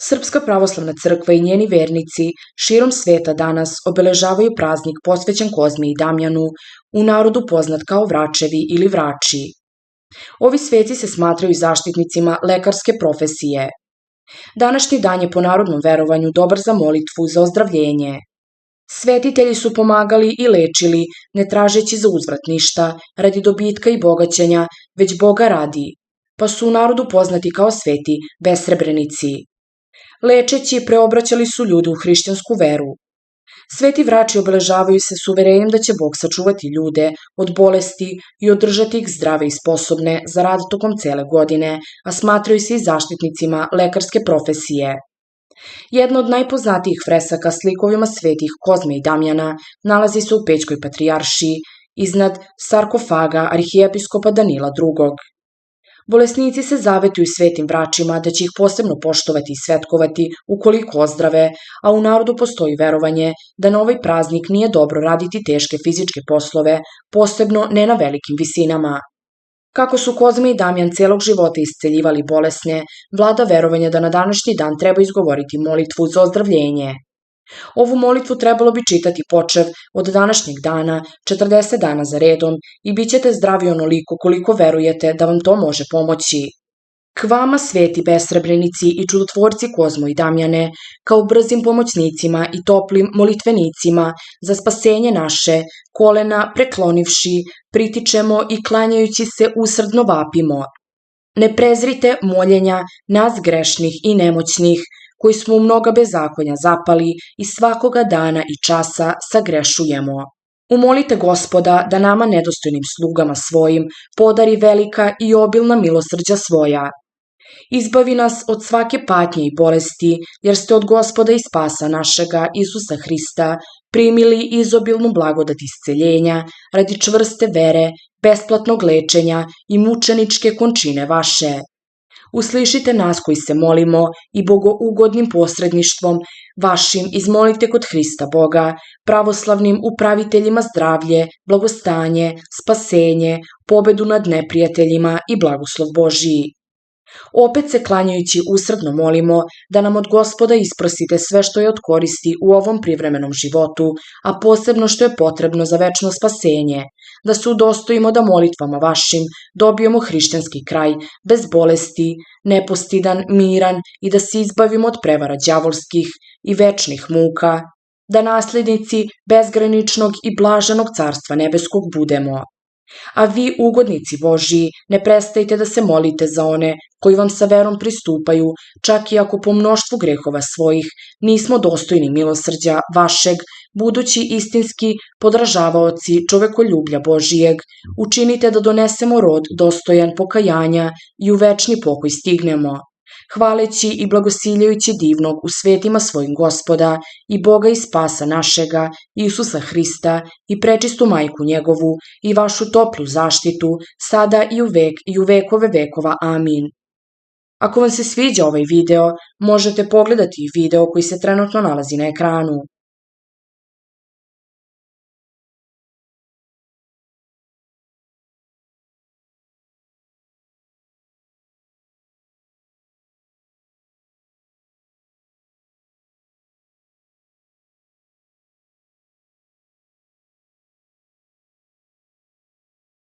Srpska pravoslavna crkva i njeni vernici širom sveta danas obeležavaju praznik posvećen Kozmi i Damjanu, u narodu poznat kao vračevi ili vrači. Ovi sveci se smatraju zaštitnicima lekarske profesije. Današnji dan je po narodnom verovanju dobar za molitvu za ozdravljenje. Svetitelji su pomagali i lečili, ne tražeći za uzvrat ništa, radi dobitka i bogaćenja, već Boga radi, pa su u narodu poznati kao sveti besrebrenici. Lečeći preobraćali su ljude u hrišćansku veru. Sveti vrači obeležavaju se s uverenjem da će Bog sačuvati ljude od bolesti i održati ih zdrave i sposobne za rad tokom cele godine, a smatraju se i zaštitnicima lekarske profesije. Jedna od najpoznatijih fresaka s likovima svetih Kozme i Damjana nalazi se u Pećkoj patrijaršiji, iznad sarkofaga arhijepiskopa Danila II. Bolesnici se zavetuju svetim vračima da će ih posebno poštovati i svetkovati ukoliko ozdrave, a u narodu postoji verovanje da na ovaj praznik nije dobro raditi teške fizičke poslove, posebno ne na velikim visinama. Kako su Kozma i Damjan celog života isceljivali bolesne, vlada verovanje da na današnji dan treba izgovoriti molitvu za ozdravljenje. Ovu molitvu trebalo bi čitati počev od današnjeg dana, 40 dana za redom, i bit ćete zdravi onoliko koliko verujete da vam to može pomoći. K vama, sveti besrebrenici i čudotvorci Kozmo i Damjane, kao brzim pomoćnicima i toplim molitvenicima za spasenje naše, kolena preklonivši, pritičemo i klanjajući se usrdno vapimo. Ne prezrite moljenja nas grešnih i nemoćnih, koji smo u mnoga bezakonja zapali i svakoga dana i časa sagrešujemo. Umolite Gospoda da nama nedostojnim slugama svojim podari velika i obilna milosrđa svoja. Izbavi nas od svake patnje i bolesti, jer ste od Gospoda i spasa našega Isusa Hrista primili izobilnu blagodat isceljenja radi čvrste vere, besplatnog lečenja i mučeničke končine vaše. Uslišite nas koji se molimo i bogougodnim posredništvom vašim izmolite kod Hrista Boga, pravoslavnim upraviteljima zdravlje, blagostanje, spasenje, pobedu nad neprijateljima i blagoslov Božiji. Opet se klanjajući usrdno molimo da nam od Gospoda isprosite sve što je od koristi u ovom privremenom životu, a posebno što je potrebno za večno spasenje, da se udostojimo da molitvama vašim dobijemo hrišćanski kraj, bez bolesti, nepostidan, miran i da se izbavimo od prevara đavolskih i večnih muka, da naslednici bezgraničnog i blaženog carstva nebeskog budemo. A vi, ugodnici Božiji, ne prestajte da se molite za one koji vam sa verom pristupaju, čak i ako po mnoštvu grehova svojih nismo dostojni milosrđa vašeg, budući istinski podražavaoci čovekoljublja Božijeg, učinite da donesemo rod dostojan pokajanja i u večni pokoj stignemo, hvaleći i blagosiljajući divnog u svetima svojim Gospoda i Boga i spasa našega, Isusa Hrista i prečistu majku njegovu i vašu toplu zaštitu, sada i u vekove vekova. Amin. Ako vam se sviđa ovaj video, možete pogledati i video koji se trenutno nalazi na ekranu.